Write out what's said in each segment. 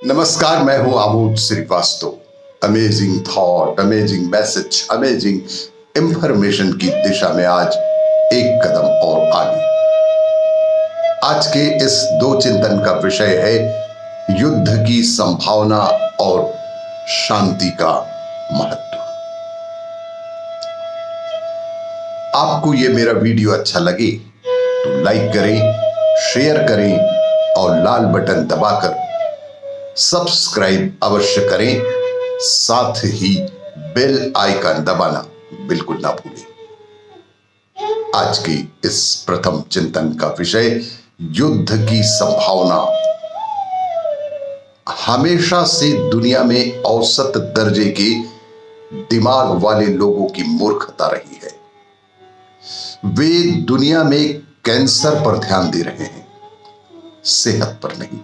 नमस्कार, मैं हूं Amod Shrivastava. Amazing thought, amazing message, amazing information की दिशा में आज एक कदम और आगे। आज के इस दो चिंतन का विषय है युद्ध की संभावना और शांति का महत्व। आपको यह मेरा वीडियो अच्छा लगे तो लाइक करें, शेयर करें और लाल बटन दबाकर सब्सक्राइब अवश्य करें। साथ ही बेल आइकन दबाना बिल्कुल ना भूलें। आज की इस प्रथम चिंतन का विषय युद्ध की संभावना। हमेशा से दुनिया में औसत दर्जे के दिमाग वाले लोगों की मूर्खता रही है। वे दुनिया में कैंसर पर ध्यान दे रहे हैं, सेहत पर नहीं।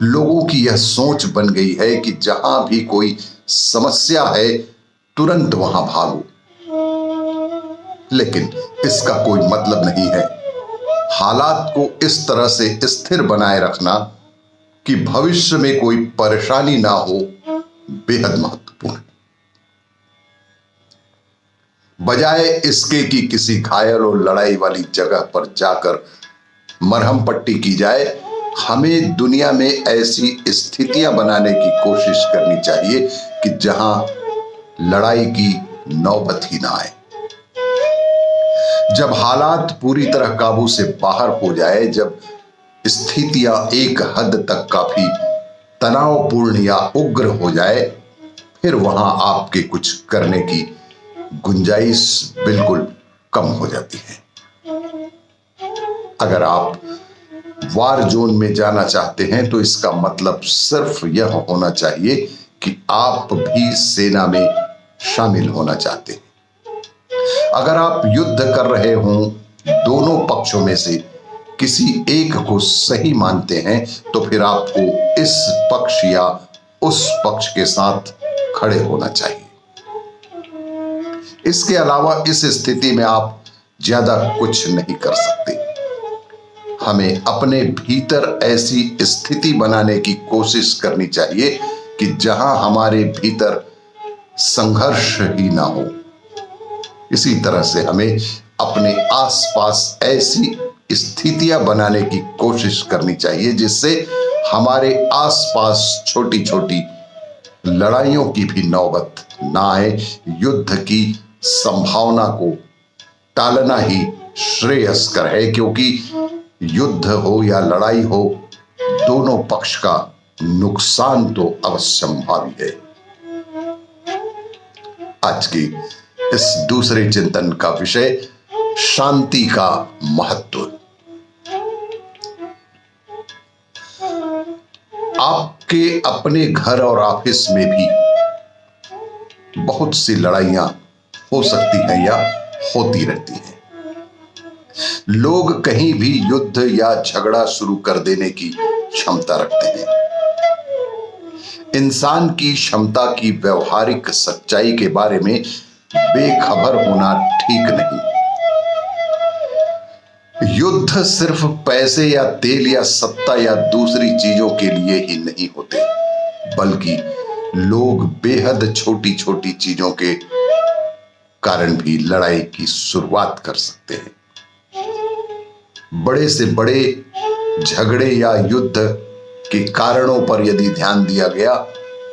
लोगों की यह सोच बन गई है कि जहां भी कोई समस्या है तुरंत वहां भागो, लेकिन इसका कोई मतलब नहीं है। हालात को इस तरह से स्थिर बनाए रखना कि भविष्य में कोई परेशानी ना हो बेहद महत्वपूर्ण। बजाय इसके कि किसी घायल और लड़ाई वाली जगह पर जाकर मरहम पट्टी की जाए, हमें दुनिया में ऐसी स्थितियां बनाने की कोशिश करनी चाहिए कि जहां लड़ाई की नौबत ही ना आए। जब हालात पूरी तरह काबू से बाहर हो जाए, जब स्थितियां एक हद तक काफी तनावपूर्ण या उग्र हो जाए, फिर वहां आपके कुछ करने की गुंजाइश बिल्कुल कम हो जाती है। अगर आप वार जोन में जाना चाहते हैं तो इसका मतलब सिर्फ यह होना चाहिए कि आप भी सेना में शामिल होना चाहते हैं। अगर आप युद्ध कर रहे हों, दोनों पक्षों में से किसी एक को सही मानते हैं, तो फिर आपको इस पक्ष या उस पक्ष के साथ खड़े होना चाहिए। इसके अलावा इस स्थिति में आप ज्यादा कुछ नहीं कर सकते। हमें अपने भीतर ऐसी स्थिति बनाने की कोशिश करनी चाहिए कि जहां हमारे भीतर संघर्ष ही ना हो। इसी तरह से हमें अपने आसपास ऐसी स्थितियां बनाने की कोशिश करनी चाहिए जिससे हमारे आसपास छोटी छोटी लड़ाइयों की भी नौबत ना आए। युद्ध की संभावना को टालना ही श्रेयस्कर है, क्योंकि युद्ध हो या लड़ाई हो, दोनों पक्ष का नुकसान तो अवश्यंभावी है। आज की इस दूसरे चिंतन का विषय शांति का महत्व। आपके अपने घर और ऑफिस में भी बहुत सी लड़ाइयां हो सकती हैं या होती रहती हैं। लोग कहीं भी युद्ध या झगड़ा शुरू कर देने की क्षमता रखते हैं। इंसान की क्षमता की व्यवहारिक सच्चाई के बारे में बेखबर होना ठीक नहीं। युद्ध सिर्फ पैसे या तेल या सत्ता या दूसरी चीजों के लिए ही नहीं होते, बल्कि लोग बेहद छोटी छोटी चीजों के कारण भी लड़ाई की शुरुआत कर सकते हैं। बड़े से बड़े झगड़े या युद्ध के कारणों पर यदि ध्यान दिया गया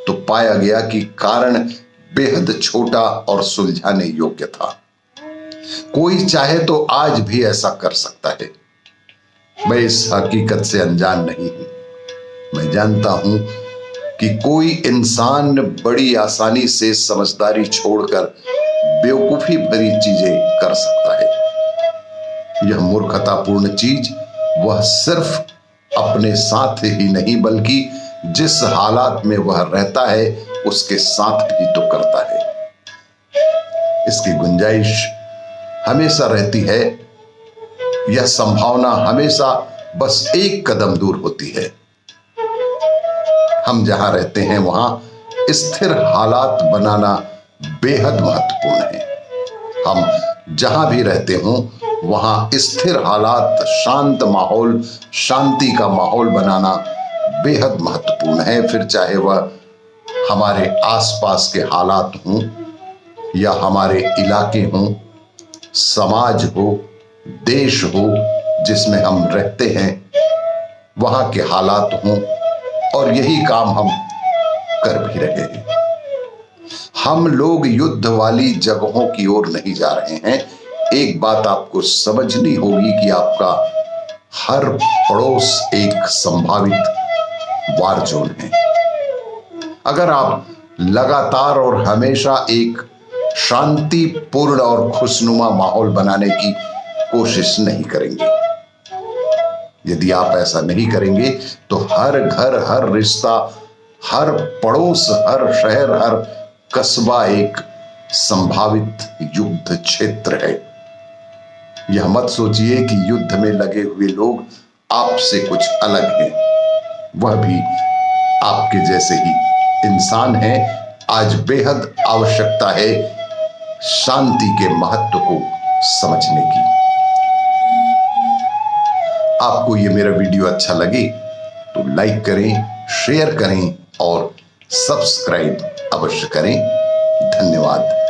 तो पाया गया कि कारण बेहद छोटा और सुलझाने योग्य था। कोई चाहे तो आज भी ऐसा कर सकता है। मैं इस हकीकत से अनजान नहीं हूं। मैं जानता हूं कि कोई इंसान बड़ी आसानी से समझदारी छोड़कर बेवकूफी भरी चीजें कर सकता है। यह मूर्खतापूर्ण चीज वह सिर्फ अपने साथ ही नहीं बल्कि जिस हालात में वह रहता है उसके साथ भी तो करता है। इसकी गुंजाइश हमेशा रहती है। यह संभावना हमेशा बस एक कदम दूर होती है। हम जहां रहते हैं वहां स्थिर हालात बनाना बेहद महत्वपूर्ण है। हम जहां भी रहते हों वहां स्थिर हालात, शांत माहौल, शांति का माहौल बनाना बेहद महत्वपूर्ण है, फिर चाहे वह हमारे आसपास के हालात हों या हमारे इलाके हों, समाज हो, देश हो जिसमें हम रहते हैं, वहां के हालात हों, और यही काम हम कर भी रहे हैं। हम लोग युद्ध वाली जगहों की ओर नहीं जा रहे हैं। एक बात आपको समझनी होगी कि आपका हर पड़ोस एक संभावित वार जोन है। अगर आप लगातार और हमेशा एक शांतिपूर्ण और खुशनुमा माहौल बनाने की कोशिश नहीं करेंगे, यदि आप ऐसा नहीं करेंगे तो हर घर, हर रिश्ता, हर पड़ोस, हर शहर, हर कस्बा एक संभावित युद्ध क्षेत्र है। यह मत सोचिए कि युद्ध में लगे हुए लोग आपसे कुछ अलग हैं, वह भी आपके जैसे ही इंसान हैं। आज बेहद आवश्यकता है शांति के महत्व को समझने की। आपको ये मेरा वीडियो अच्छा लगे तो लाइक करें, शेयर करें और सब्सक्राइब अवश्य करें। धन्यवाद।